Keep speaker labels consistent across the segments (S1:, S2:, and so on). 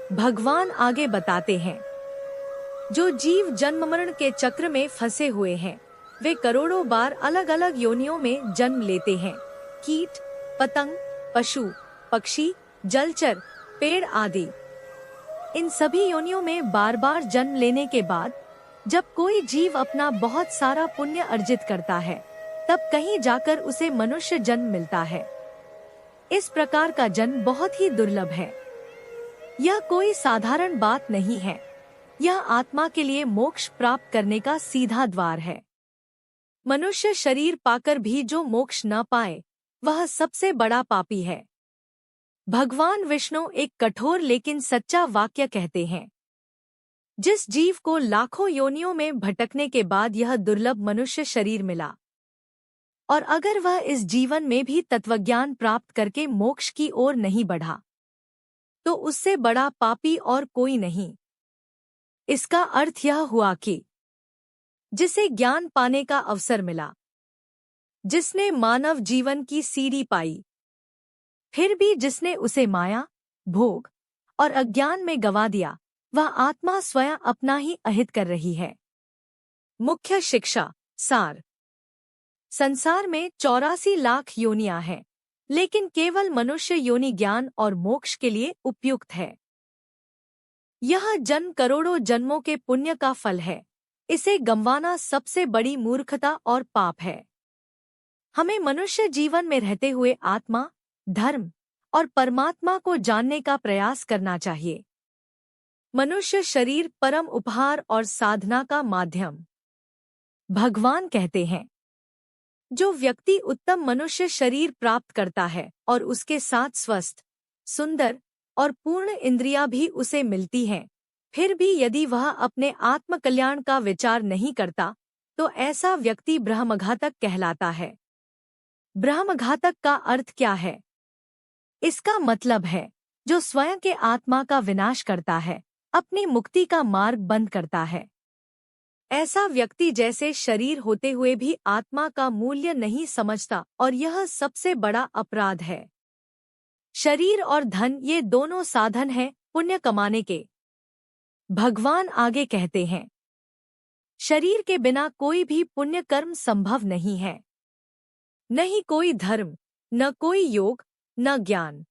S1: भगवान आगे बताते हैं, जो जीव जन्म मरण के चक्र में फंसे हुए हैं, वे करोड़ों बार अलग अलग योनियों में जन्म लेते हैं। कीट, पतंग, पशु, पक्षी, जलचर, पेड़ आदि। इन सभी योनियों में बार बार जन्म लेने के बाद जब कोई जीव अपना बहुत सारा पुण्य अर्जित करता है, तब कहीं जाकर उसे मनुष्य जन्म मिलता है। इस प्रकार का जन्म बहुत ही दुर्लभ है। यह कोई साधारण बात नहीं है। यह आत्मा के लिए मोक्ष प्राप्त करने का सीधा द्वार है। मनुष्य शरीर पाकर भी जो मोक्ष न पाए, वह सबसे बड़ा पापी है। भगवान विष्णु एक कठोर लेकिन सच्चा वाक्य कहते हैं, जिस जीव को लाखों योनियों में भटकने के बाद यह दुर्लभ मनुष्य शरीर मिला, और अगर वह इस जीवन में भी तत्वज्ञान प्राप्त करके मोक्ष की ओर नहीं बढ़ा, तो उससे बड़ा पापी और कोई नहीं। इसका अर्थ यह हुआ कि जिसे ज्ञान पाने का अवसर मिला, जिसने मानव जीवन की सीढ़ी पाई, फिर भी जिसने उसे माया, भोग और अज्ञान में गंवा दिया, वह आत्मा स्वयं अपना ही अहित कर रही है। मुख्य शिक्षा सार। संसार में 84 लाख योनियां हैं, लेकिन केवल मनुष्य योनि ज्ञान और मोक्ष के लिए उपयुक्त है। यह जन्म करोड़ों जन्मों के पुण्य का फल है। इसे गंवाना सबसे बड़ी मूर्खता और पाप है। हमें मनुष्य जीवन में रहते हुए आत्मा, धर्म और परमात्मा को जानने का प्रयास करना चाहिए। मनुष्य शरीर परम उपहार और साधना का माध्यम। भगवान कहते हैं, जो व्यक्ति उत्तम मनुष्य शरीर प्राप्त करता है और उसके साथ स्वस्थ, सुंदर और पूर्ण इंद्रियां भी उसे मिलती हैं, फिर भी यदि वह अपने आत्मकल्याण का विचार नहीं करता, तो ऐसा व्यक्ति ब्रह्मघातक कहलाता है। ब्रह्मघातक का अर्थ क्या है? इसका मतलब है, जो स्वयं के आत्मा का विनाश करता है, अपनी मुक्ति का मार्ग बंद करता है। ऐसा व्यक्ति जैसे शरीर होते हुए भी आत्मा का मूल्य नहीं समझता, और यह सबसे बड़ा अपराध है। शरीर और धन ये दोनों साधन हैं पुण्य कमाने के। भगवान आगे कहते हैं, शरीर के बिना कोई भी पुण्य कर्म संभव नहीं है। नहीं कोई धर्म, न कोई योग, न ज्ञान।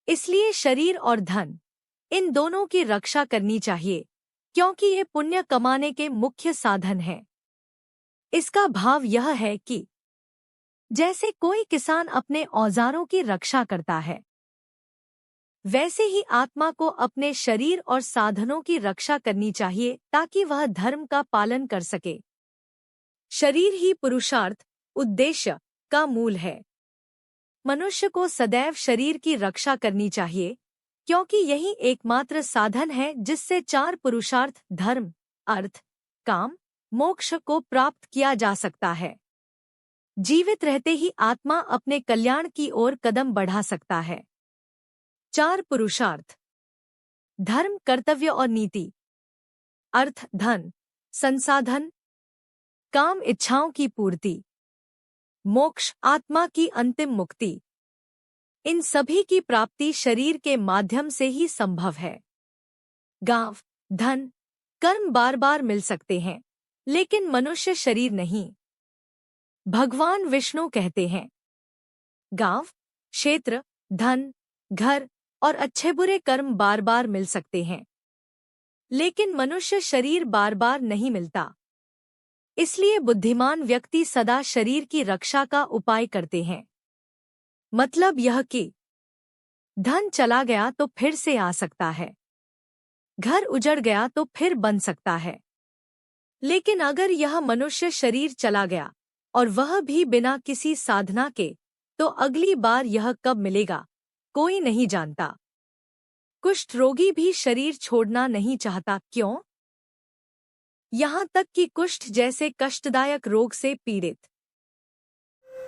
S1: इसलिए शरीर और धन, इन दोनों की रक्षा करनी चाहिए, क्योंकि ये पुण्य कमाने के मुख्य साधन हैं। इसका भाव यह है कि जैसे कोई किसान अपने औजारों की रक्षा करता है, वैसे ही आत्मा को अपने शरीर और साधनों की रक्षा करनी चाहिए, ताकि वह धर्म का पालन कर सके। शरीर ही पुरुषार्थ, उद्देश्य का मूल है। मनुष्य को सदैव शरीर की रक्षा करनी चाहिए, क्योंकि यही एकमात्र साधन है जिससे 4 पुरुषार्थ धर्म, अर्थ, काम, मोक्ष को प्राप्त किया जा सकता है। जीवित रहते ही आत्मा अपने कल्याण की ओर कदम बढ़ा सकता है। 4 पुरुषार्थ: धर्म, कर्तव्य और नीति, अर्थ, धन, संसाधन, काम, इच्छाओं की पूर्ति, मोक्ष, आत्मा की अंतिम मुक्ति। इन सभी की प्राप्ति शरीर के माध्यम से ही संभव है। गांव, धन, कर्म बार बार मिल सकते हैं, लेकिन मनुष्य शरीर नहीं। भगवान विष्णु कहते हैं, गांव, क्षेत्र, धन, घर और अच्छे बुरे कर्म बार बार मिल सकते हैं, लेकिन मनुष्य शरीर बार बार नहीं मिलता। इसलिए बुद्धिमान व्यक्ति सदा शरीर की रक्षा का उपाय करते हैं। मतलब यह कि धन चला गया तो फिर से आ सकता है, घर उजड़ गया तो फिर बन सकता है, लेकिन अगर यह मनुष्य शरीर चला गया और वह भी बिना किसी साधना के, तो अगली बार यह कब मिलेगा, कोई नहीं जानता। कुष्ठ रोगी भी शरीर छोड़ना नहीं चाहता। क्यों? यहाँ तक कि कुष्ठ जैसे कष्टदायक रोग से पीड़ित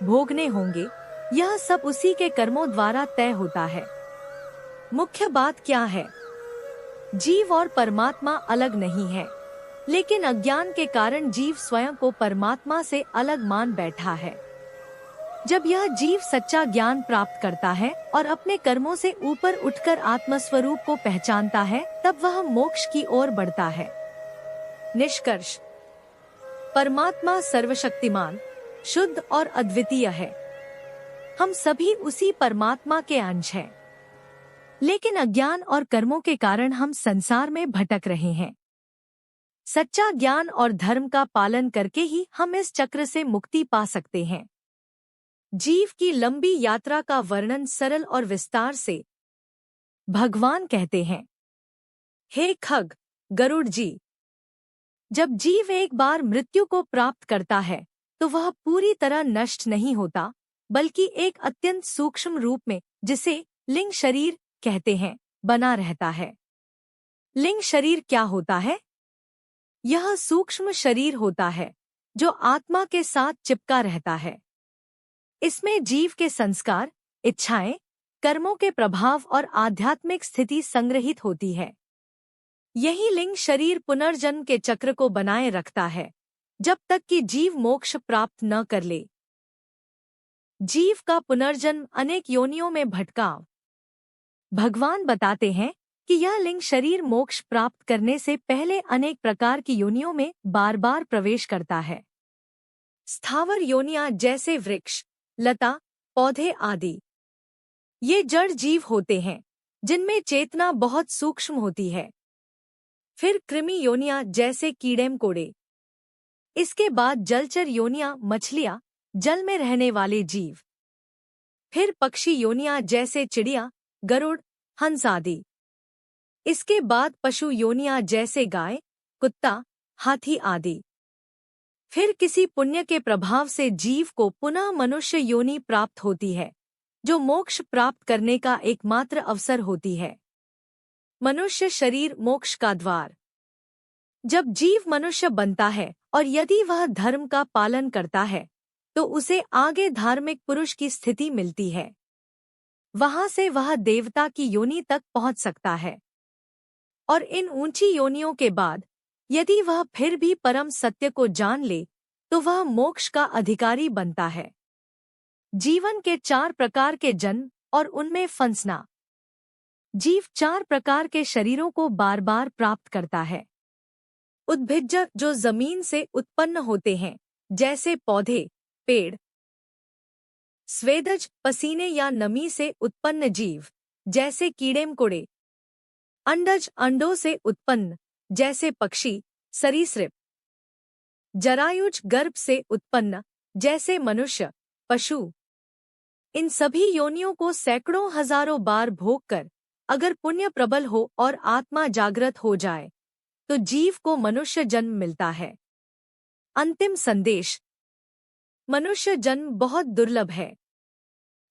S1: भोगने होंगे, यह सब उसी के कर्मों द्वारा तय होता है। मुख्य बात क्या है? जीव और परमात्मा अलग नहीं है, लेकिन अज्ञान के कारण जीव स्वयं को परमात्मा से अलग मान बैठा है। जब यह जीव सच्चा ज्ञान प्राप्त करता है और अपने कर्मों से ऊपर उठकर आत्मस्वरूप को पहचानता है, तब वह मोक्ष की ओर बढ़ता है। निष्कर्ष: परमात्मा सर्वशक्तिमान, शुद्ध और अद्वितीय है। हम सभी उसी परमात्मा के अंश हैं। लेकिन अज्ञान और कर्मों के कारण हम संसार में भटक रहे हैं। सच्चा ज्ञान और धर्म का पालन करके ही हम इस चक्र से मुक्ति पा सकते हैं। जीव की लंबी यात्रा का वर्णन सरल और विस्तार से भगवान कहते हैं। हे खग, गरुड़ जी, जब जीव एक बार मृत्यु को प्राप्त करता है तो वह पूरी तरह नष्ट नहीं होता, बल्कि एक अत्यंत सूक्ष्म रूप में, जिसे लिंग शरीर कहते हैं, बना रहता है। लिंग शरीर क्या होता है? यह सूक्ष्म शरीर होता है जो आत्मा के साथ चिपका रहता है। इसमें जीव के संस्कार, इच्छाएं, कर्मों के प्रभाव और आध्यात्मिक स्थिति संग्रहित होती है। यही लिंग शरीर पुनर्जन्म के चक्र को बनाए रखता है, जब तक कि जीव मोक्ष प्राप्त न कर ले। जीव का पुनर्जन्म अनेक योनियों में भटकाव। भगवान बताते हैं कि यह लिंग शरीर मोक्ष प्राप्त करने से पहले अनेक प्रकार की योनियों में बार बार प्रवेश करता है। स्थावर योनियां जैसे वृक्ष, लता, पौधे आदि। ये जड़ जीव होते हैं जिनमें चेतना बहुत सूक्ष्म होती है। फिर कृमि योनियां जैसे कीड़े मकोड़े। इसके बाद जलचर योनियां, मछलियां, जल में रहने वाले जीव। फिर पक्षी योनियां जैसे चिड़िया, गरुड़, हंस आदि। इसके बाद पशु योनियां जैसे गाय, कुत्ता, हाथी आदि। फिर किसी पुण्य के प्रभाव से जीव को पुनः मनुष्य योनि प्राप्त होती है, जो मोक्ष प्राप्त करने का एकमात्र अवसर होती है। मनुष्य शरीर मोक्ष का द्वार। जब जीव मनुष्य बनता है और यदि वह धर्म का पालन करता है तो उसे आगे धार्मिक पुरुष की स्थिति मिलती है। वहां से वह देवता की योनि तक पहुंच सकता है। और इन ऊंची योनियों के बाद यदि वह फिर भी परम सत्य को जान ले तो वह मोक्ष का अधिकारी बनता है। जीवन के 4 प्रकार के जन्म और उनमें फंसना। जीव 4 प्रकार के शरीरों को बार बार प्राप्त करता है। उद्भिज्ज, जो जमीन से उत्पन्न होते हैं, जैसे पौधे, पेड़। स्वेदज, पसीने या नमी से उत्पन्न जीव, जैसे कीड़े मकोड़े। अंडज, अंडों से उत्पन्न, जैसे पक्षी, सरीसृप। जरायुज, गर्भ से उत्पन्न, जैसे मनुष्य, पशु। इन सभी योनियों को सैकड़ों हजारों बार भोगकर अगर पुण्य प्रबल हो और आत्मा जागृत हो जाए तो जीव को मनुष्य जन्म मिलता है। अंतिम संदेश: मनुष्य जन्म बहुत दुर्लभ है।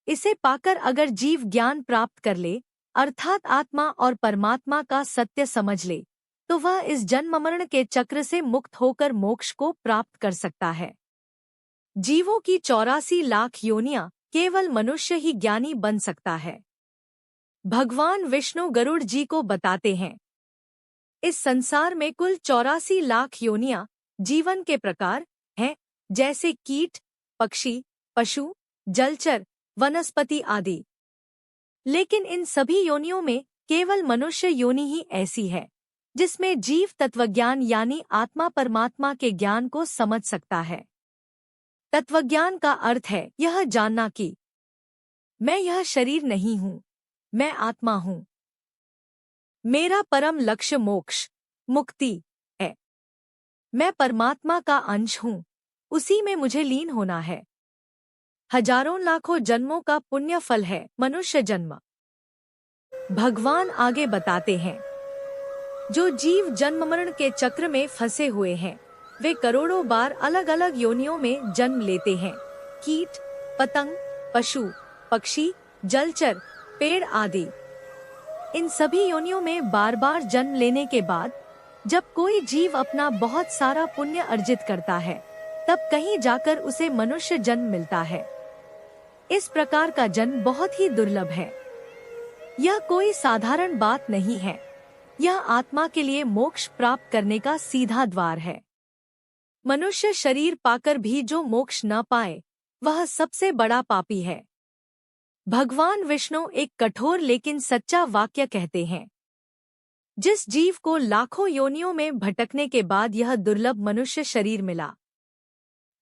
S1: इसे पाकर अगर जीव ज्ञान प्राप्त कर ले, अर्थात आत्मा और परमात्मा का सत्य समझ ले, तो वह इस जन्म मरण के चक्र से मुक्त होकर मोक्ष को प्राप्त कर सकता है। जीवों की 84 लाख योनियां केवल मनुष्य ही ज्ञानी बन सकता है। भगवान विष्णु गरुड़ जी को बताते हैं, इस संसार में कुल 84 लाख योनियां जीवन के प्रकार हैं, जैसे कीट, पक्षी, पशु, जलचर, वनस्पति आदि। लेकिन इन सभी योनियों में केवल मनुष्य योनि ही ऐसी है जिसमें जीव तत्वज्ञान यानी आत्मा परमात्मा के ज्ञान को समझ सकता है। तत्वज्ञान का अर्थ है यह जानना कि मैं यह शरीर नहीं हूँ, मैं आत्मा हूँ। मेरा परम लक्ष्य मोक्ष, मुक्ति है। मैं परमात्मा का अंश हूँ, उसी में मुझे लीन होना है। हजारों लाखों जन्मों का पुण्य फल है मनुष्य जन्म। भगवान आगे बताते हैं, जो जीव जन्म मरण के चक्र में फंसे हुए हैं वे करोड़ों बार अलग अलग योनियों में जन्म लेते हैं। कीट, पतंग, पशु, पक्षी, जलचर, पेड़ आदि। इन सभी योनियों में बार बार जन्म लेने के बाद जब कोई जीव अपना बहुत सारा पुण्य अर्जित करता है तब कहीं जाकर उसे मनुष्य जन्म मिलता है। इस प्रकार का जन्म बहुत ही दुर्लभ है। यह कोई साधारण बात नहीं है। यह आत्मा के लिए मोक्ष प्राप्त करने का सीधा द्वार है। मनुष्य शरीर पाकर भी जो मोक्ष न पाए वह सबसे बड़ा पापी है। भगवान विष्णु एक कठोर लेकिन सच्चा वाक्य कहते हैं। जिस जीव को लाखों योनियों में भटकने के बाद यह दुर्लभ मनुष्य शरीर मिला,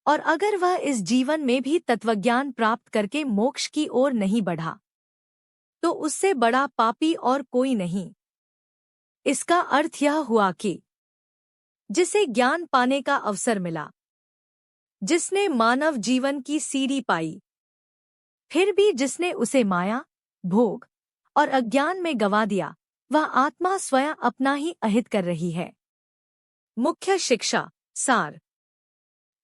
S1: और अगर वह इस जीवन में भी तत्वज्ञान प्राप्त करके मोक्ष की ओर नहीं बढ़ा, तो उससे बड़ा पापी और कोई नहीं। इसका अर्थ यह हुआ कि जिसे ज्ञान पाने का अवसर मिला, जिसने मानव जीवन की सीढ़ी पाई, फिर भी जिसने उसे माया, भोग और अज्ञान में गंवा दिया, वह आत्मा स्वयं अपना ही अहित कर रही है। मुख्य शिक्षा सार।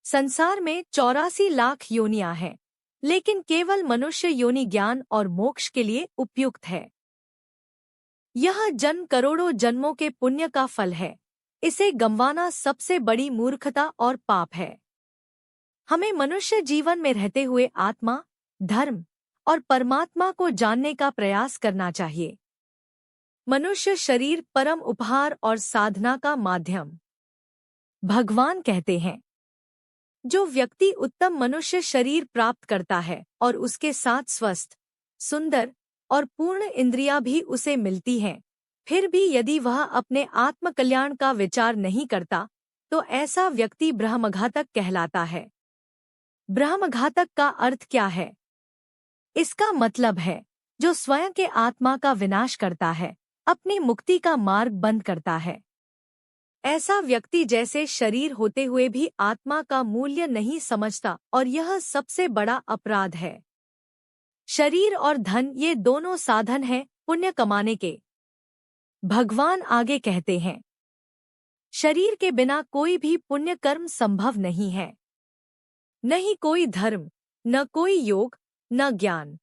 S1: संसार में 84 लाख योनियां हैं, लेकिन केवल मनुष्य योनि ज्ञान और मोक्ष के लिए उपयुक्त है। यह जन्म करोड़ों जन्मों के पुण्य का फल है। इसे गंवाना सबसे बड़ी मूर्खता और पाप है। हमें मनुष्य जीवन में रहते हुए आत्मा, धर्म और परमात्मा को जानने का प्रयास करना चाहिए। मनुष्य शरीर परम उपहार और साधना का माध्यम। भगवान कहते हैं, जो व्यक्ति उत्तम मनुष्य शरीर प्राप्त करता है और उसके साथ स्वस्थ, सुंदर और पूर्ण इंद्रियां भी उसे मिलती हैं, फिर भी यदि वह अपने आत्मकल्याण का विचार नहीं करता, तो ऐसा व्यक्ति ब्रह्मघातक कहलाता है। ब्रह्मघातक का अर्थ क्या है? इसका मतलब है जो स्वयं के आत्मा का विनाश करता है, अपनी मुक्ति का मार्ग बंद करता है। ऐसा व्यक्ति जैसे शरीर होते हुए भी आत्मा का मूल्य नहीं समझता, और यह सबसे बड़ा अपराध है। शरीर और धन ये दोनों साधन हैं पुण्य कमाने के। भगवान आगे कहते हैं, शरीर के बिना कोई भी पुण्य कर्म संभव नहीं है। नहीं कोई धर्म, न कोई योग, न ज्ञान।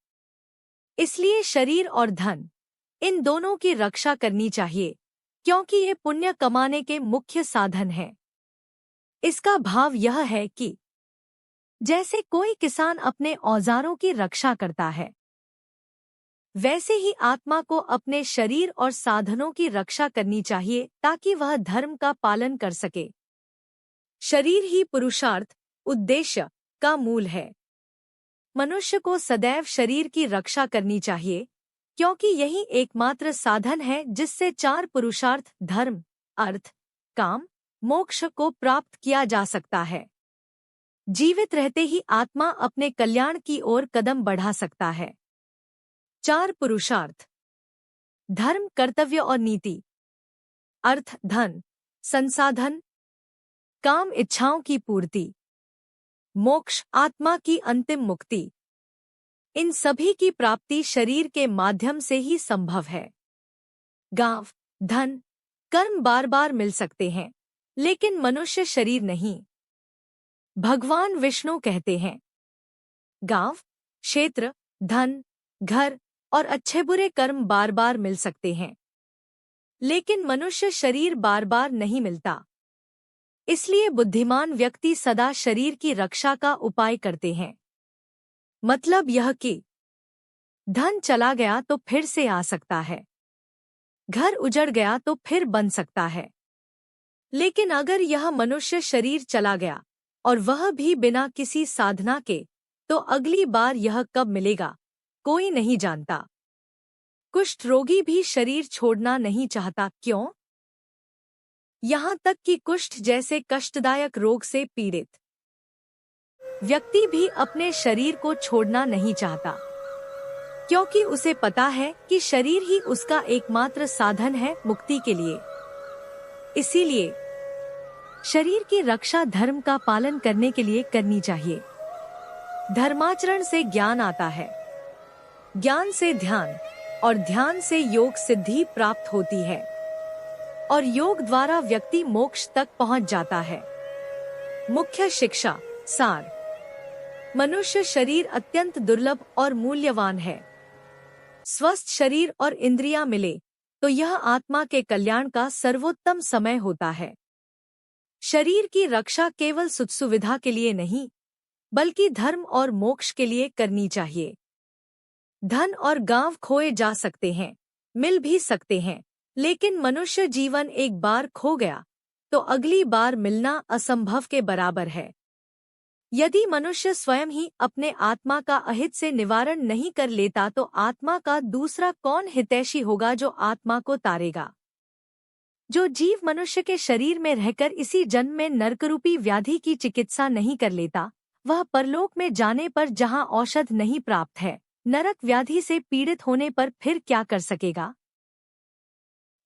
S1: इसलिए शरीर और धन, इन दोनों की रक्षा करनी चाहिए, क्योंकि ये पुण्य कमाने के मुख्य साधन हैं। इसका भाव यह है कि जैसे कोई किसान अपने औजारों की रक्षा करता है, वैसे ही आत्मा को अपने शरीर और साधनों की रक्षा करनी चाहिए, ताकि वह धर्म का पालन कर सके। शरीर ही पुरुषार्थ, उद्देश्य का मूल है। मनुष्य को सदैव शरीर की रक्षा करनी चाहिए, क्योंकि यही एकमात्र साधन है जिससे 4 पुरुषार्थ धर्म, अर्थ, काम, मोक्ष को प्राप्त किया जा सकता है। जीवित रहते ही आत्मा अपने कल्याण की ओर कदम बढ़ा सकता है। 4 पुरुषार्थ: धर्म, कर्तव्य और नीति, अर्थ, धन, संसाधन, काम, इच्छाओं की पूर्ति, मोक्ष, आत्मा की अंतिम मुक्ति। इन सभी की प्राप्ति शरीर के माध्यम से ही संभव है। गांव, धन, कर्म बार बार मिल सकते हैं, लेकिन मनुष्य शरीर नहीं। भगवान विष्णु कहते हैं, गांव, क्षेत्र, धन, घर और अच्छे बुरे कर्म बार बार मिल सकते हैं, लेकिन मनुष्य शरीर बार बार नहीं मिलता। इसलिए बुद्धिमान व्यक्ति सदा शरीर की रक्षा का उपाय करते हैं। मतलब यह कि धन चला गया तो फिर से आ सकता है, घर उजड़ गया तो फिर बन सकता है, लेकिन अगर यह मनुष्य शरीर चला गया और वह भी बिना किसी साधना के, तो अगली बार यह कब मिलेगा कोई नहीं जानता। कुष्ठ रोगी भी शरीर छोड़ना नहीं चाहता। क्यों? यहाँ तक कि कुष्ठ जैसे कष्टदायक रोग से पीड़ित व्यक्ति भी अपने शरीर को छोड़ना नहीं चाहता, क्योंकि उसे पता है कि शरीर ही उसका एकमात्र साधन है मुक्ति के लिए। इसीलिए शरीर की रक्षा धर्म का पालन करने के लिए करनी चाहिए। धर्माचरण से ज्ञान आता है, ज्ञान से ध्यान, और ध्यान से योग सिद्धि प्राप्त होती है, और योग द्वारा व्यक्ति मोक्ष तक पहुंच जाता है। मुख्य शिक्षा सार। मनुष्य शरीर अत्यंत दुर्लभ और मूल्यवान है। स्वस्थ शरीर और इंद्रियां मिले तो यह आत्मा के कल्याण का सर्वोत्तम समय होता है। शरीर की रक्षा केवल सुख सुविधा के लिए नहीं, बल्कि धर्म और मोक्ष के लिए करनी चाहिए। धन और गांव खोए जा सकते हैं, मिल भी सकते हैं, लेकिन मनुष्य जीवन एक बार खो गया तो अगली बार मिलना असंभव के बराबर है। यदि मनुष्य स्वयं ही अपने आत्मा का अहित से निवारण नहीं कर लेता तो आत्मा का दूसरा कौन हितैषी होगा जो आत्मा को तारेगा। जो जीव मनुष्य के शरीर में रहकर इसी जन्म में नरकरूपी व्याधि की चिकित्सा नहीं कर लेता, वह परलोक में जाने पर जहाँ औषध नहीं प्राप्त है, नरक व्याधि से पीड़ित होने पर फिर क्या कर सकेगा।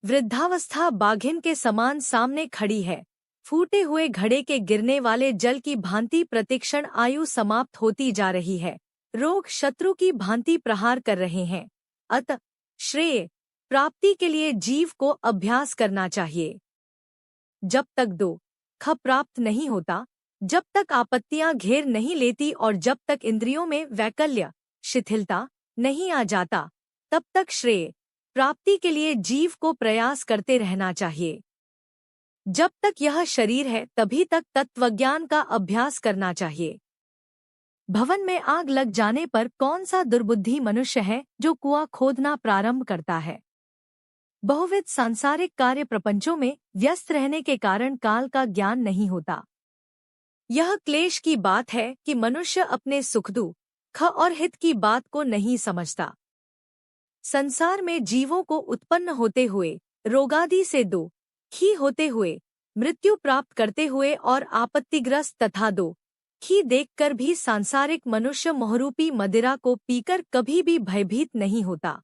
S1: वृद्धावस्था बाघिन के समान सामने खड़ी है। फूटे हुए घड़े के गिरने वाले जल की भांति प्रतिक्षण आयु समाप्त होती जा रही है। रोग शत्रु की भांति प्रहार कर रहे हैं। अतः श्रेय प्राप्ति के लिए जीव को अभ्यास करना चाहिए। जब तक दुख प्राप्त नहीं होता, जब तक आपत्तियां घेर नहीं लेती और जब तक इंद्रियों में वैकल्य शिथिलता नहीं आ जाता, तब तक श्रेय प्राप्ति के लिए जीव को प्रयास करते रहना चाहिए। जब तक यह शरीर है तभी तक तत्वज्ञान का अभ्यास करना चाहिए। भवन में आग लग जाने पर कौन सा दुर्बुद्धि मनुष्य है जो कुआं खोदना प्रारंभ करता है। बहुविध सांसारिक कार्य प्रपंचों में व्यस्त रहने के कारण काल का ज्ञान नहीं होता। यह क्लेश की बात है कि मनुष्य अपने सुख दुख और हित की बात को नहीं समझता। संसार में जीवों को उत्पन्न होते हुए, रोगादि से दुखी होते हुए, मृत्यु प्राप्त करते हुए और आपत्तिग्रस्त तथा दुखी देखकर भी सांसारिक मनुष्य मोहरूपी मदिरा को पीकर कभी भी भयभीत नहीं होता।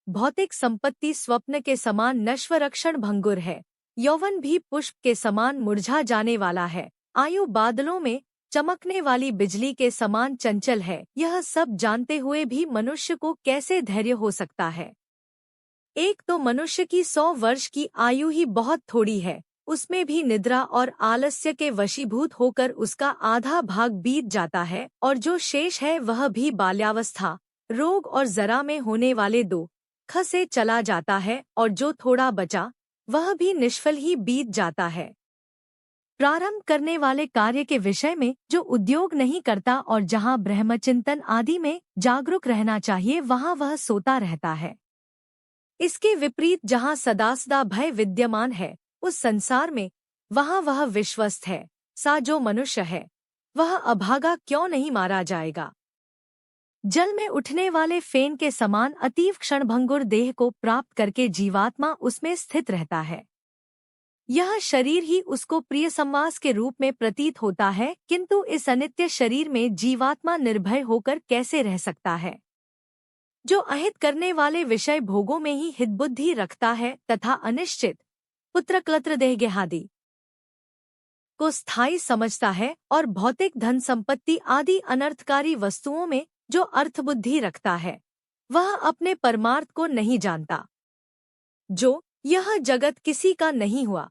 S1: भौतिक संपत्ति स्वप्न के समान नश्वर क्षण भंगुर है। यौवन भी पुष्प के समान मुरझा जाने वाला है। आयु बादलों में चमकने वाली बिजली के समान चंचल है। यह सब जानते हुए भी मनुष्य को कैसे धैर्य हो सकता है। एक तो मनुष्य की 100 वर्ष की आयु ही बहुत थोड़ी है, उसमें भी निद्रा और आलस्य के वशीभूत होकर उसका आधा भाग बीत जाता है और जो शेष है वह भी बाल्यावस्था, रोग और जरा में होने वाले दुख से चला जाता है और जो थोड़ा बचा वह भी निष्फल ही बीत जाता है। प्रारंभ करने वाले कार्य के विषय में जो उद्योग नहीं करता और जहाँ ब्रह्मचिंतन आदि में जागरूक रहना चाहिए वहाँ वह सोता रहता है। इसके विपरीत जहाँ सदा भय विद्यमान है उस संसार में वहाँ वह विश्वस्त है। सा जो मनुष्य है वह अभागा क्यों नहीं मारा जाएगा। जल में उठने वाले फेन के समान अतीव क्षणभंगुर देह को प्राप्त करके जीवात्मा उसमें स्थित रहता है। यह शरीर ही उसको प्रिय संवास के रूप में प्रतीत होता है, किंतु इस अनित्य शरीर में जीवात्मा निर्भय होकर कैसे रह सकता है। जो अहित करने वाले विषय भोगों में ही हितबुद्धि रखता है तथा अनिश्चित पुत्रक्लत्र देहगेहादि को स्थायी समझता है और भौतिक धन संपत्ति आदि अनर्थकारी वस्तुओं में जो अर्थबुद्धि रखता है वह अपने परमार्थ को नहीं जानता। जो यह जगत किसी का नहीं हुआ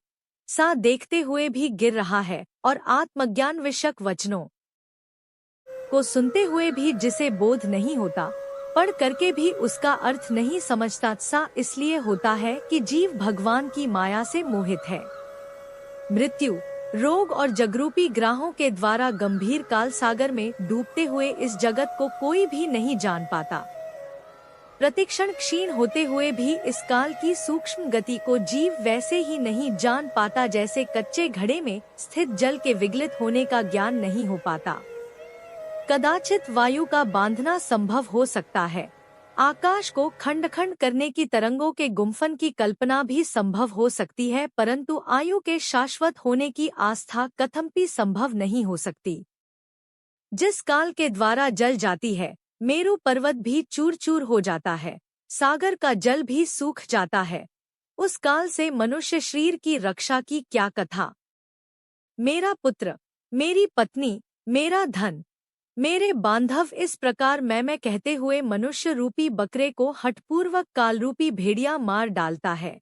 S1: सा देखते हुए भी गिर रहा है और आत्मज्ञान विषयक वचनों को सुनते हुए भी जिसे बोध नहीं होता, पढ़ करके भी उसका अर्थ नहीं समझता, सा इसलिए होता है कि जीव भगवान की माया से मोहित है। मृत्यु, रोग और जगरूपी ग्राहों के द्वारा गंभीर काल सागर में डूबते हुए इस जगत को कोई भी नहीं जान पाता। प्रतिक्षण क्षीण होते हुए भी इस काल की सूक्ष्म गति को जीव वैसे ही नहीं जान पाता जैसे कच्चे घड़े में स्थित जल के विगलित होने का ज्ञान नहीं हो पाता। कदाचित वायु का बांधना संभव हो सकता है, आकाश को खंड खंड करने की तरंगों के गुम्फन की कल्पना भी संभव हो सकती है, परंतु आयु के शाश्वत होने की आस्था कथमपि संभव नहीं हो सकती। जिस काल के द्वारा जल जाती है, मेरू पर्वत भी चूर चूर हो जाता है, सागर का जल भी सूख जाता है, उस काल से मनुष्य शरीर की रक्षा की क्या कथा। मेरा पुत्र, मेरी पत्नी, मेरा धन, मेरे बांधव, इस प्रकार मैं कहते हुए मनुष्य रूपी बकरे को हठपूर्वक कालरूपी भेड़िया मार डालता है।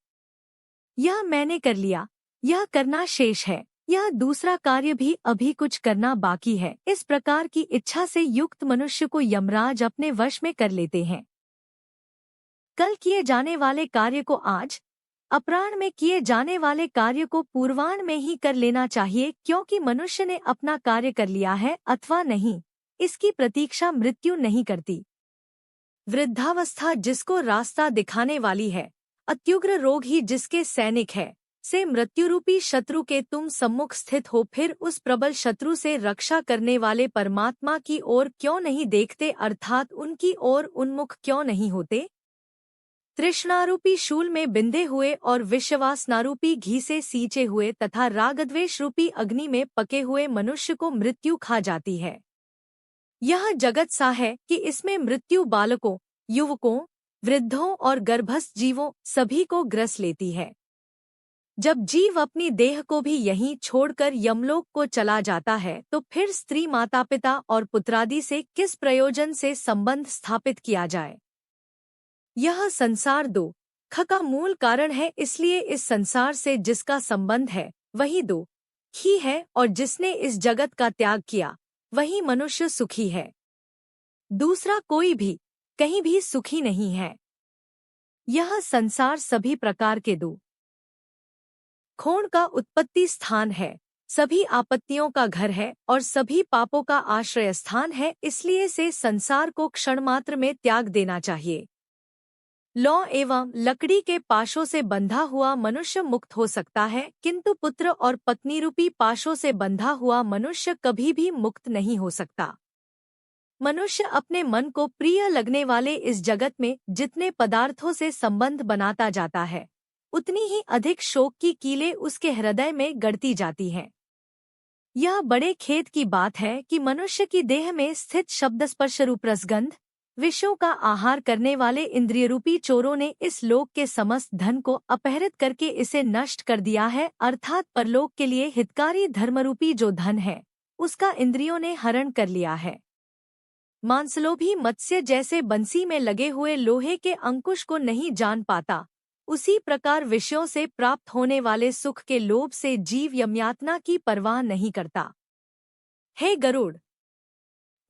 S1: यह मैंने कर लिया, यह करना शेष है, यह दूसरा कार्य भी अभी कुछ करना बाकी है। इस प्रकार की इच्छा से युक्त मनुष्य को यमराज अपने वश में कर लेते हैं। कल किए जाने वाले कार्य को आज, अपराह्न में किए जाने वाले कार्य को पूर्वाह्न में ही कर लेना चाहिए, क्योंकि मनुष्य ने अपना कार्य कर लिया है अथवा नहीं, इसकी प्रतीक्षा मृत्यु नहीं करती। वृद्धावस्था जिसको रास्ता दिखाने वाली है, अत्युग्र रोग ही जिसके सैनिक है, से मृत्युरूपी शत्रु के तुम सम्मुख स्थित हो, फिर उस प्रबल शत्रु से रक्षा करने वाले परमात्मा की ओर क्यों नहीं देखते, अर्थात उनकी ओर उन्मुख क्यों नहीं होते? तृष्णारूपी शूल में बिंधे हुए और विश्वासनारूपी घी से सींचे हुए तथा रागद्वेष रूपी अग्नि में पके हुए मनुष्य को मृत्यु खा जाती है। यह जगत सा है कि इसमें मृत्यु बालकों, युवकों, वृद्धों और गर्भस्थ जीवों सभी को ग्रस लेती है। जब जीव अपनी देह को भी यहीं छोड़कर यमलोक को चला जाता है तो फिर स्त्री, माता पिता और पुत्रादि से किस प्रयोजन से संबंध स्थापित किया जाए? यह संसार दुख का मूल कारण है, इसलिए इस संसार से जिसका संबंध है वही दुखी है, और जिसने इस जगत का त्याग किया वही मनुष्य सुखी है। दूसरा कोई भी कहीं भी सुखी नहीं है। यह संसार सभी प्रकार के दुखों का उत्पत्ति स्थान है, सभी आपत्तियों का घर है और सभी पापों का आश्रय स्थान है, इसलिए से संसार को क्षणमात्र में त्याग देना चाहिए। लौ एवं लकड़ी के पाशों से बंधा हुआ मनुष्य मुक्त हो सकता है, किंतु पुत्र और पत्नी रूपी पाशों से बंधा हुआ मनुष्य कभी भी मुक्त नहीं हो सकता। मनुष्य अपने मन को प्रिय लगने वाले इस जगत में जितने पदार्थों से संबंध बनाता जाता है, उतनी ही अधिक शोक की कीलें उसके हृदय में गढ़ती जाती हैं। यह बड़े खेद की बात है कि मनुष्य की देह में स्थित शब्दस्पर्श रूप रसगंध विषयों का आहार करने वाले इंद्रियरूपी चोरों ने इस लोक के समस्त धन को अपहरित करके इसे नष्ट कर दिया है, अर्थात परलोक के लिए हितकारी धर्मरूपी जो धन है उसका इंद्रियों ने हरण कर लिया है। मांसलोभी मत्स्य जैसे बंसी में लगे हुए लोहे के अंकुश को नहीं जान पाता, उसी प्रकार विषयों से प्राप्त होने वाले सुख के लोभ से जीव यमयातना की परवाह नहीं करता। हे गरुड़,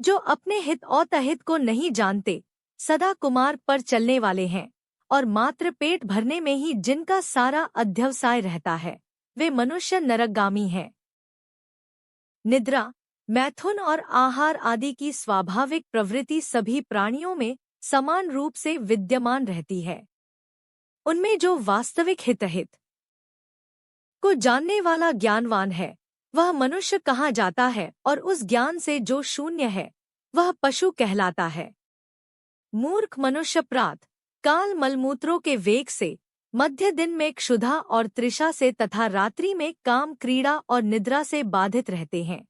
S1: जो अपने हित और अहित को नहीं जानते, सदा कुमार पर चलने वाले हैं और मात्र पेट भरने में ही जिनका सारा अध्यवसाय रहता है, वे मनुष्य नरकगामी हैं। निद्रा, मैथुन और आहार आदि की स्वाभाविक प्रवृत्ति सभी प्राणियों में समान रूप से विद्यमान रहती है। उनमें जो वास्तविक हितहित को जानने वाला ज्ञानवान है वह मनुष्य कहा जाता है, और उस ज्ञान से जो शून्य है वह पशु कहलाता है। मूर्ख मनुष्य प्रात काल मलमूत्रों के वेग से, मध्य दिन में क्षुधा और तृषा से तथा रात्रि में काम, क्रीड़ा और निद्रा से बाधित रहते हैं।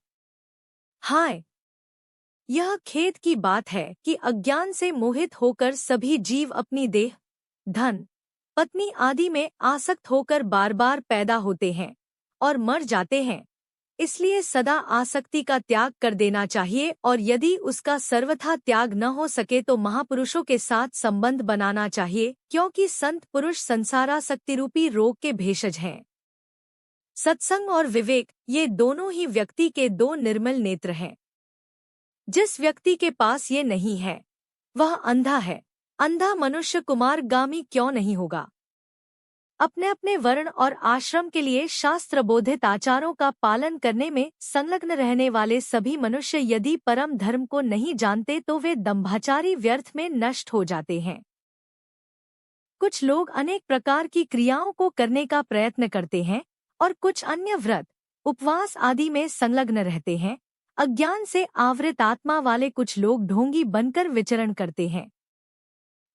S1: हाय, यह खेद की बात है कि अज्ञान से मोहित होकर सभी जीव अपनी देह, धन, पत्नी आदि में आसक्त होकर बार बार पैदा होते हैं और मर जाते हैं। इसलिए सदा आसक्ति का त्याग कर देना चाहिए, और यदि उसका सर्वथा त्याग न हो सके तो महापुरुषों के साथ संबंध बनाना चाहिए, क्योंकि संत पुरुष संसारासक्ति रूपी रोग के भेषज हैं। सत्संग और विवेक ये दोनों ही व्यक्ति के दो निर्मल नेत्र हैं। जिस व्यक्ति के पास ये नहीं है वह अंधा है। अंधा मनुष्य कुमारगामी क्यों नहीं होगा? अपने अपने वर्ण और आश्रम के लिए शास्त्र बोधित आचारों का पालन करने में संलग्न रहने वाले सभी मनुष्य यदि परम धर्म को नहीं जानते तो वे दंभाचारी व्यर्थ में नष्ट हो जाते हैं। कुछ लोग अनेक प्रकार की क्रियाओं को करने का प्रयत्न करते हैं और कुछ अन्य व्रत, उपवास आदि में संलग्न रहते हैं। अज्ञान से आवृत आत्मा वाले कुछ लोग ढोंगी बनकर विचरण करते हैं।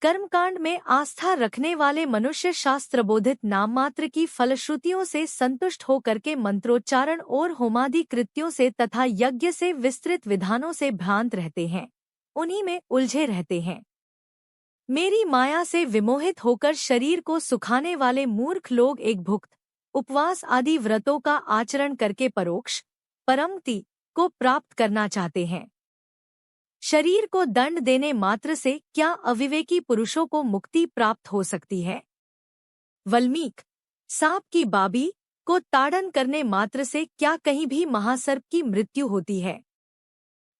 S1: कर्मकांड में आस्था रखने वाले मनुष्य शास्त्रबोधित नाम मात्र की फलश्रुतियों से संतुष्ट होकर के मंत्रोच्चारण और होमादि कृत्यों से तथा यज्ञ से विस्तृत विधानों से भ्रांत रहते हैं, उन्हीं में उलझे रहते हैं। मेरी माया से विमोहित होकर शरीर को सुखाने वाले मूर्ख लोग एक भुक्त, उपवास आदि व्रतों का आचरण करके परोक्ष परमति को प्राप्त करना चाहते हैं। शरीर को दंड देने मात्र से क्या अविवेकी पुरुषों को मुक्ति प्राप्त हो सकती है? वल्मीक सांप की बाबी को ताड़न करने मात्र से क्या कहीं भी महासर्प की मृत्यु होती है?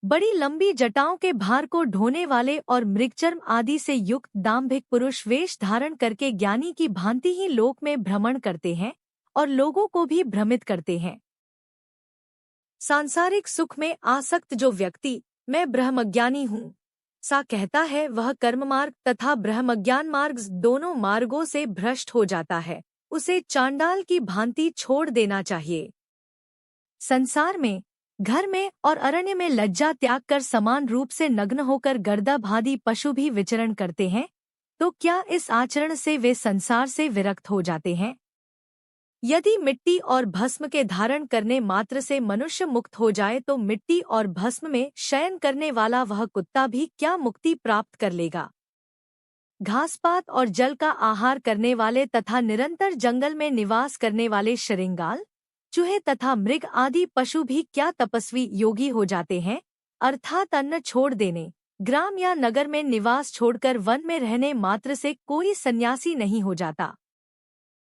S1: बड़ी लंबी जटाओं के भार को ढोने वाले और मृगचर्म आदि से युक्त दाम्भिक पुरुष वेश धारण करके ज्ञानी की भांति ही लोक में भ्रमण करते हैं और लोगों को भी भ्रमित करते हैं। सांसारिक सुख में आसक्त जो व्यक्ति मैं ब्रह्मज्ञानी हूँ सा कहता है, वह कर्म मार्ग तथा ब्रह्मज्ञान मार्ग दोनों मार्गों से भ्रष्ट हो जाता है उसे चांडाल की भांति छोड़ देना चाहिए। संसार में, घर में और अरण्य में लज्जा त्याग कर समान रूप से नग्न होकर गर्दाभादी पशु भी विचरण करते हैं, तो क्या इस आचरण से वे संसार से विरक्त हो जाते हैं? यदि मिट्टी और भस्म के धारण करने मात्र से मनुष्य मुक्त हो जाए तो मिट्टी और भस्म में शयन करने वाला वह कुत्ता भी क्या मुक्ति प्राप्त कर लेगा? घासपात और जल का आहार करने वाले तथा निरंतर जंगल में निवास करने वाले शृंगाल, चूहे तथा मृग आदि पशु भी क्या तपस्वी योगी हो जाते हैं? अर्थात अन्न छोड़ देने, ग्राम या नगर में निवास छोड़कर वन में रहने मात्र से कोई सन्यासी नहीं हो जाता।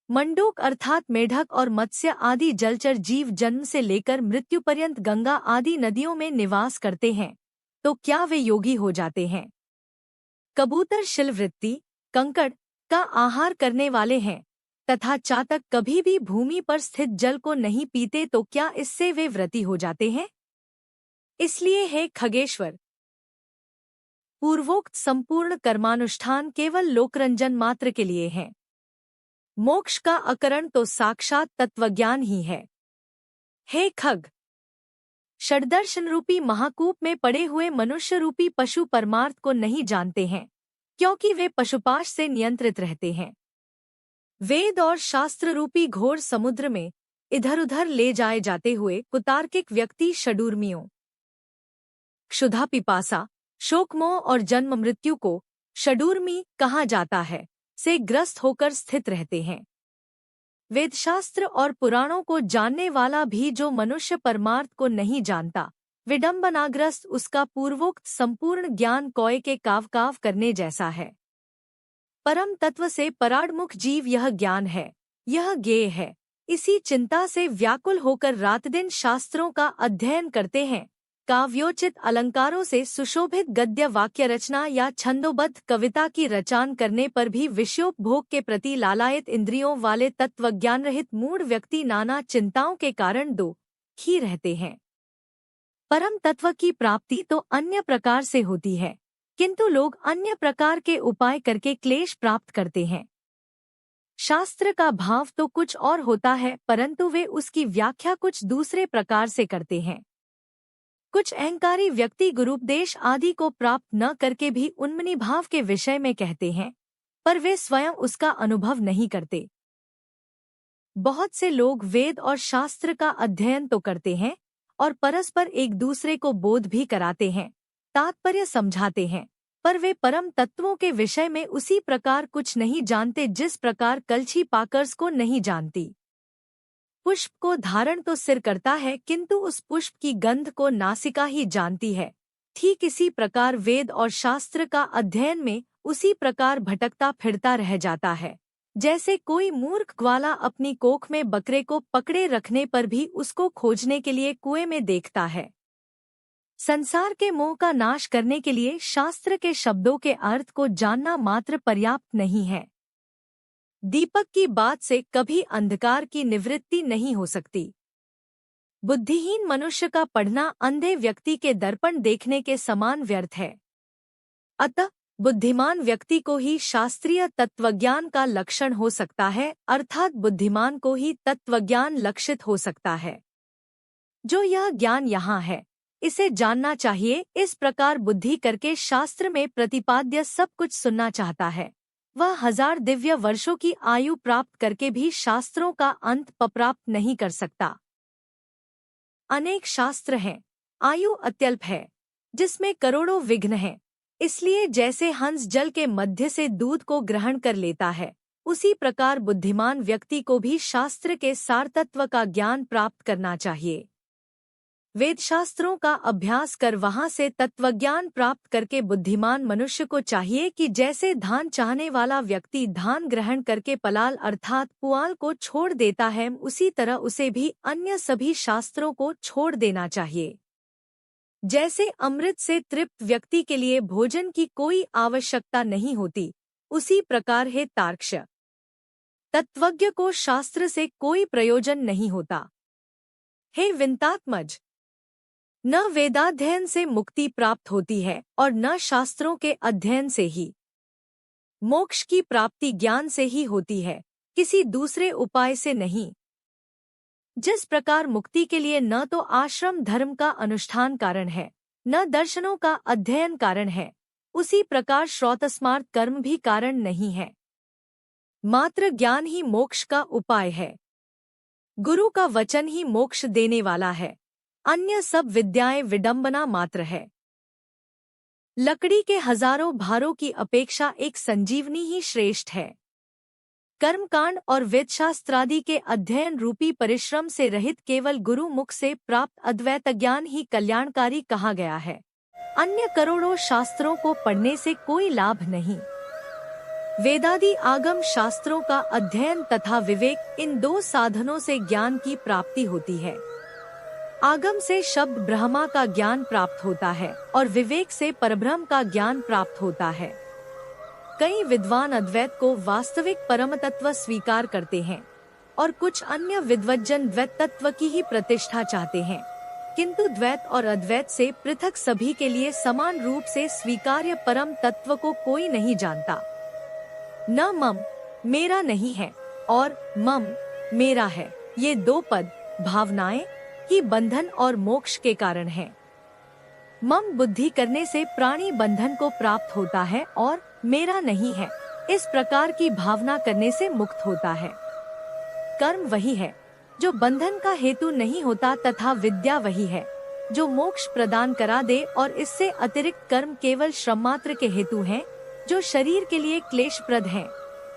S1: मंडूक अर्थात मेढक और मत्स्य आदि जलचर जीव जन्म से लेकर मृत्यु पर्यंत गंगा आदि नदियों में निवास करते हैं, तो क्या वे योगी हो जाते हैं? कबूतर शिलवृत्ति, कंकड़ का आहार करने वाले हैं तथा चातक कभी भी भूमि पर स्थित जल को नहीं पीते, तो क्या इससे वे व्रती हो जाते हैं? इसलिए हे खगेश्वर, पूर्वोक्त संपूर्ण कर्मानुष्ठान केवल लोकरंजन मात्र के लिए है। मोक्ष का अकरण तो साक्षात तत्वज्ञान ही है। हे खग, षड्दर्शन रूपी महाकूप में पड़े हुए मनुष्य रूपी पशु परमार्थ को नहीं जानते हैं, क्योंकि वे पशुपाश से नियंत्रित रहते हैं। वेद और शास्त्र रूपी घोर समुद्र में इधर-उधर ले जाए जाते हुए कुतार्किक व्यक्ति षडूर्मियों, क्षुधा पिपासा, शोकमोह और जन्म मृत्यु को षडूर्मी कहा जाता है से ग्रस्त होकर स्थित रहते हैं। वेदशास्त्र और पुराणों को जानने वाला भी जो मनुष्य परमार्थ को नहीं जानता, विडंबनाग्रस्त उसका पूर्वोक्त संपूर्ण ज्ञान कोए के काव-काव करने जैसा है। परम तत्व से पराडमुख जीव यह ज्ञान है, यह ज्ञेय है, इसी चिंता से व्याकुल होकर रात दिन शास्त्रों का अध्ययन करते हैं। काव्योचित अलंकारों से सुशोभित गद्य वाक्य रचना या छंदोबद्ध कविता की रचना करने पर भी विषयोपभोग के प्रति लालायित इंद्रियों वाले तत्वज्ञान रहित मूढ़ व्यक्ति नाना चिंताओं के कारण दुखी रहते हैं। परम तत्व की प्राप्ति तो अन्य प्रकार से होती है, किंतु लोग अन्य प्रकार के उपाय करके क्लेश प्राप्त करते हैं। शास्त्र का भाव तो कुछ और होता है, परंतु वे उसकी व्याख्या कुछ दूसरे प्रकार से करते हैं। कुछ अहंकारी व्यक्ति गुरुपदेश आदि को प्राप्त न करके भी उन्मनी भाव के विषय में कहते हैं, पर वे स्वयं उसका अनुभव नहीं करते। बहुत से लोग वेद और शास्त्र का अध्ययन तो करते हैं और परस्पर एक दूसरे को बोध भी कराते हैं, तात्पर्य समझाते हैं, पर वे परम तत्वों के विषय में उसी प्रकार कुछ नहीं जानते जिस प्रकार कलछी पाकर्स को नहीं जानती। पुष्प को धारण तो सिर करता है, किंतु उस पुष्प की गंध को नासिका ही जानती है। ठीक इसी प्रकार वेद और शास्त्र का अध्ययन में उसी प्रकार भटकता फिरता रह जाता है, जैसे कोई मूर्ख ग्वाला अपनी कोख में बकरे को पकड़े रखने पर भी उसको खोजने के लिए कुएं में देखता है। संसार के मोह का नाश करने के लिए शास्त्र के शब्दों के अर्थ को जानना मात्र पर्याप्त नहीं है। दीपक की बात से कभी अंधकार की निवृत्ति नहीं हो सकती। बुद्धिहीन मनुष्य का पढ़ना अंधे व्यक्ति के दर्पण देखने के समान व्यर्थ है। अतः बुद्धिमान व्यक्ति को ही शास्त्रीय तत्वज्ञान का लक्षण हो सकता है, अर्थात बुद्धिमान को ही तत्वज्ञान लक्षित हो सकता है। जो यह ज्ञान यहाँ है, इसे जानना चाहिए। इस प्रकार बुद्धि करके शास्त्र में प्रतिपाद्य सब कुछ सुनना चाहता है, वह 1000 दिव्य वर्षों की आयु प्राप्त करके भी शास्त्रों का अंत प्राप्त नहीं कर सकता। अनेक शास्त्र हैं, आयु अत्यल्प है, जिसमें करोड़ों विघ्न हैं। इसलिए जैसे हंस जल के मध्य से दूध को ग्रहण कर लेता है, उसी प्रकार बुद्धिमान व्यक्ति को भी शास्त्र के सारतत्व का ज्ञान प्राप्त करना चाहिए। वेदशास्त्रों का अभ्यास कर वहां से तत्वज्ञान प्राप्त करके बुद्धिमान मनुष्य को चाहिए कि जैसे धान चाहने वाला व्यक्ति धान ग्रहण करके पलाल अर्थात पुआल को छोड़ देता है, उसी तरह उसे भी अन्य सभी शास्त्रों को छोड़ देना चाहिए। जैसे अमृत से तृप्त व्यक्ति के लिए भोजन की कोई आवश्यकता नहीं होती, उसी प्रकार है तार्क्ष तत्वज्ञ को शास्त्र से कोई प्रयोजन नहीं होता। हे विंतात्मज, न वेदाध्ययन से मुक्ति प्राप्त होती है और न शास्त्रों के अध्ययन से ही। मोक्ष की प्राप्ति ज्ञान से ही होती है, किसी दूसरे उपाय से नहीं। जिस प्रकार मुक्ति के लिए न तो आश्रम धर्म का अनुष्ठान कारण है, न दर्शनों का अध्ययन कारण है, उसी प्रकार श्रौतस्मार्त कर्म भी कारण नहीं है। मात्र ज्ञान ही मोक्ष का उपाय है। गुरु का वचन ही मोक्ष देने वाला है, अन्य सब विद्याएं विडंबना मात्र है। लकड़ी के हजारों भारों की अपेक्षा एक संजीवनी ही श्रेष्ठ है। कर्मकांड और वेदशास्त्रादि के अध्ययन रूपी परिश्रम से रहित केवल गुरु मुख से प्राप्त अद्वैत ज्ञान ही कल्याणकारी कहा गया है। अन्य करोड़ों शास्त्रों को पढ़ने से कोई लाभ नहीं। वेदादि आगम शास्त्रों का अध्ययन तथा विवेक, इन दो साधनों से ज्ञान की प्राप्ति होती है। आगम से शब्द ब्रह्मा का ज्ञान प्राप्त होता है और विवेक से परब्रह्म का ज्ञान प्राप्त होता है। कई विद्वान अद्वैत को वास्तविक परम तत्व स्वीकार करते हैं और कुछ अन्य विद्वज्जन द्वैत तत्व की ही प्रतिष्ठा चाहते हैं, किंतु द्वैत और अद्वैत से पृथक सभी के लिए समान रूप से स्वीकार्य परम तत्व को कोई नहीं जानता। न मम मेरा नहीं है और मम मेरा है, ये दो पद भावनाएं ही बंधन और मोक्ष के कारण हैं। मम बुद्धि करने से प्राणी बंधन को प्राप्त होता है और मेरा नहीं है, इस प्रकार की भावना करने से मुक्त होता है। कर्म वही है जो बंधन का हेतु नहीं होता तथा विद्या वही है जो मोक्ष प्रदान करा दे, और इससे अतिरिक्त कर्म केवल श्रम मात्र के हेतु हैं, जो शरीर के लिए क्लेशप्रद हैं,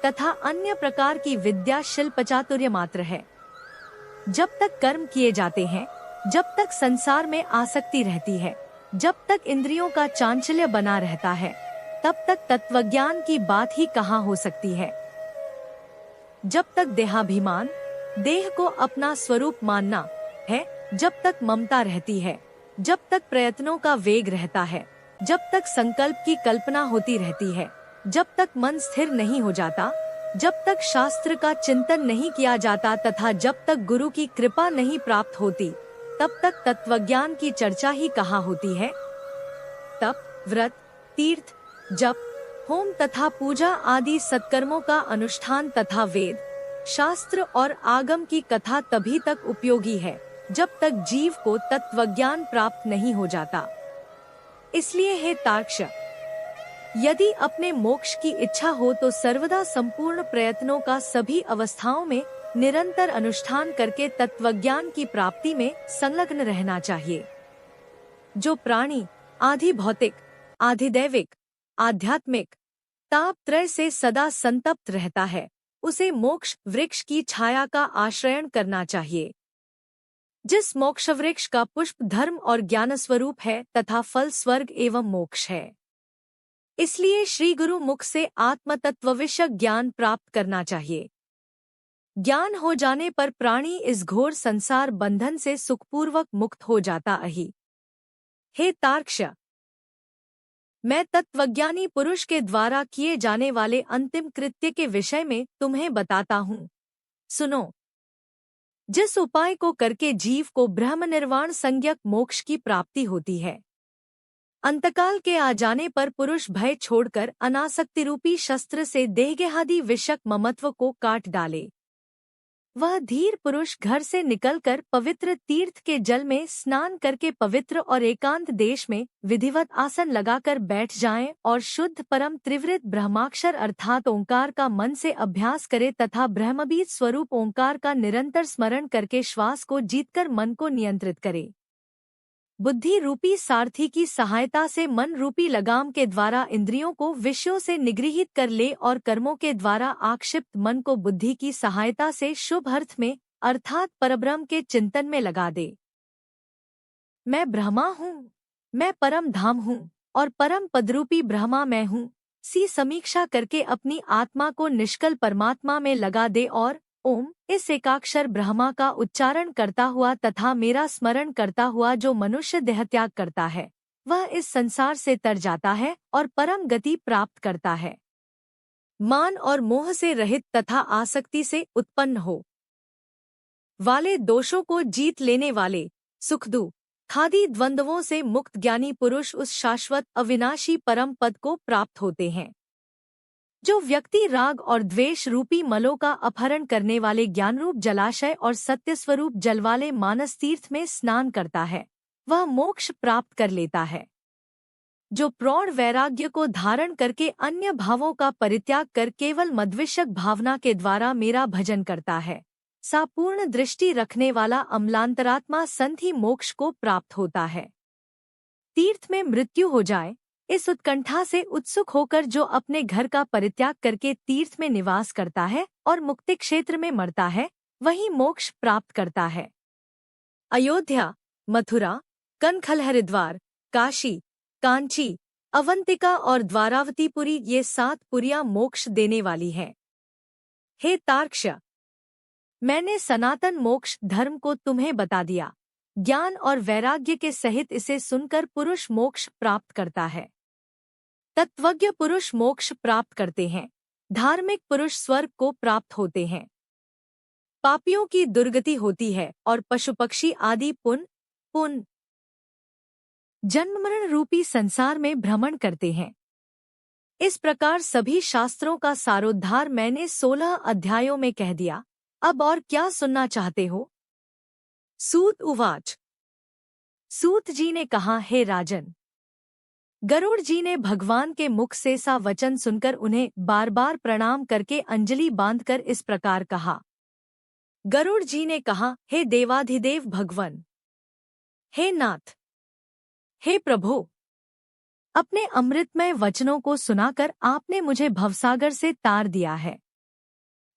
S1: तथा अन्य प्रकार की विद्या शिल्प चातुर्य मात्र है। जब तक कर्म किए जाते हैं, जब तक संसार में आसक्ति रहती है, जब तक इंद्रियों का चांचल्य बना रहता है, तब तक तत्वज्ञान की बात ही कहाँ हो सकती है। जब तक देहाभिमान, देह को अपना स्वरूप मानना है, जब तक ममता रहती है, जब तक प्रयत्नों का वेग रहता है, जब तक संकल्प की कल्पना होती रहती है, जब तक मन स्थिर नहीं हो जाता, जब तक शास्त्र का चिंतन नहीं किया जाता तथा जब तक गुरु की कृपा नहीं प्राप्त होती, तब तक तत्वज्ञान की चर्चा ही कहाँ होती है। तप, व्रत, तीर्थ, जप, होम तथा पूजा आदि सत्कर्मों का अनुष्ठान तथा वेद, शास्त्र और आगम की कथा तभी तक उपयोगी है जब तक जीव को तत्वज्ञान प्राप्त नहीं हो जाता। इसलिए हे तार्क्ष, यदि अपने मोक्ष की इच्छा हो तो सर्वदा संपूर्ण प्रयत्नों का सभी अवस्थाओं में निरंतर अनुष्ठान करके तत्वज्ञान की प्राप्ति में संलग्न रहना चाहिए। जो प्राणी आधि भौतिक, आधि दैविक, आध्यात्मिक ताप त्रय से सदा संतप्त रहता है, उसे मोक्ष वृक्ष की छाया का आश्रयण करना चाहिए। जिस मोक्ष वृक्ष का पुष्प धर्म और ज्ञान स्वरूप है तथा फल स्वर्ग एवं मोक्ष है। इसलिए श्री गुरु मुख से आत्म तत्व विषय ज्ञान प्राप्त करना चाहिए। ज्ञान हो जाने पर प्राणी इस घोर संसार बंधन से सुखपूर्वक मुक्त हो जाता ही। हे तार्क्ष, मैं तत्वज्ञानी पुरुष के द्वारा किए जाने वाले अंतिम कृत्य के विषय में तुम्हें बताता हूँ। सुनो। जिस उपाय को करके जीव को ब्रह्म निर्वाण संज्ञक मोक्ष की प्राप्ति होती है, अंतकाल के आ जाने पर पुरुष भय छोड़कर अनासक्ति रूपी शस्त्र से देहगेहादि विषक ममत्व को काट डाले। वह धीर पुरुष घर से निकलकर पवित्र तीर्थ के जल में स्नान करके पवित्र और एकांत देश में विधिवत आसन लगाकर बैठ जाएं और शुद्ध परम त्रिवृत ब्रह्माक्षर अर्थात ओंकार का मन से अभ्यास करे तथा ब्रह्मबीज स्वरूप ओंकार का निरंतर स्मरण करके श्वास को जीतकर मन को नियंत्रित करे। बुद्धि रूपी सारथी की सहायता से मन रूपी लगाम के द्वारा इंद्रियों को विषयों से निगृहित कर ले और कर्मों के द्वारा आक्षिप्त मन को बुद्धि की सहायता से शुभ अर्थ में अर्थात परब्रह्म के चिंतन में लगा दे। मैं ब्रह्मा हूँ, मैं परम धाम हूँ और परम पदरूपी ब्रह्मा मैं हूँ, सी समीक्षा करके अपनी आत्मा को निष्कल परमात्मा में लगा दे और ओम इस एकाक्षर ब्रह्मा का उच्चारण करता हुआ तथा मेरा स्मरण करता हुआ जो मनुष्य देहत्याग करता है, वह इस संसार से तर जाता है और परम गति प्राप्त करता है। मान और मोह से रहित तथा आसक्ति से उत्पन्न हो वाले दोषों को जीत लेने वाले सुख दुख खादी द्वंद्वों से मुक्त ज्ञानी पुरुष उस शाश्वत अविनाशी परम पद को प्राप्त होते हैं। जो व्यक्ति राग और द्वेष रूपी मलों का अपहरण करने वाले ज्ञानरूप जलाशय और सत्यस्वरूप जल वाले मानस तीर्थ में स्नान करता है, वह मोक्ष प्राप्त कर लेता है। जो प्रौढ़ वैराग्य को धारण करके अन्य भावों का परित्याग कर केवल मद्विषक भावना के द्वारा मेरा भजन करता है, सा पूर्ण दृष्टि रखने वाला अम्लांतरात्मा संत ही मोक्ष को प्राप्त होता है। तीर्थ में मृत्यु हो जाए, इस उत्कंठा से उत्सुक होकर जो अपने घर का परित्याग करके तीर्थ में निवास करता है और मुक्ति क्षेत्र में मरता है, वही मोक्ष प्राप्त करता है। अयोध्या, मथुरा, कनखल, हरिद्वार, काशी, कांची, अवंतिका और द्वारावतीपुरी ये 7 पुरियां मोक्ष देने वाली हैं। हे तार्क्ष, मैंने सनातन मोक्ष धर्म को तुम्हें बता दिया। ज्ञान और वैराग्य के सहित इसे सुनकर पुरुष मोक्ष प्राप्त करता है। तत्वज्ञ पुरुष मोक्ष प्राप्त करते हैं, धार्मिक पुरुष स्वर्ग को प्राप्त होते हैं। पापियों की दुर्गति होती है और पशु पक्षी आदि पुन जन्म मरण रूपी संसार में भ्रमण करते हैं। इस प्रकार सभी शास्त्रों का सारोद्धार मैंने 16 अध्यायों में कह दिया। अब और क्या सुनना चाहते हो? सूत उवाच। सूत जी ने कहा, हे राजन, गरुड़ जी ने भगवान के मुख से सा वचन सुनकर उन्हें बार बार प्रणाम करके अंजलि बांधकर इस प्रकार कहा। गरुड़ जी ने कहा, हे देवाधिदेव भगवन, हे नाथ, हे प्रभु, अपने अमृतमय वचनों को सुनाकर आपने मुझे भवसागर से तार दिया है।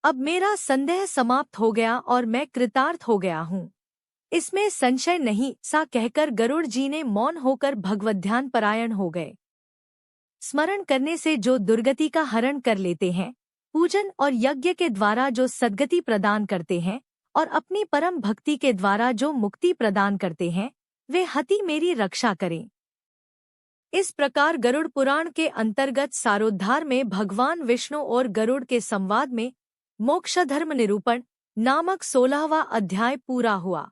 S1: अब मेरा संदेह समाप्त हो गया और मैं कृतार्थ हो गया हूँ, इसमें संशय नहीं, सा कहकर गरुड़ जी ने मौन होकर भगवद्ध्यान परायण हो गए। स्मरण करने से जो दुर्गति का हरण कर लेते हैं, पूजन और यज्ञ के द्वारा जो सद्गति प्रदान करते हैं और अपनी परम भक्ति के द्वारा जो मुक्ति प्रदान करते हैं, वे हति मेरी रक्षा करें। इस प्रकार गरुड़ पुराण के अंतर्गत सारोद्धार में भगवान विष्णु और गरुड़ के संवाद में मोक्षधर्म निरूपण नामक 16वां अध्याय पूरा हुआ।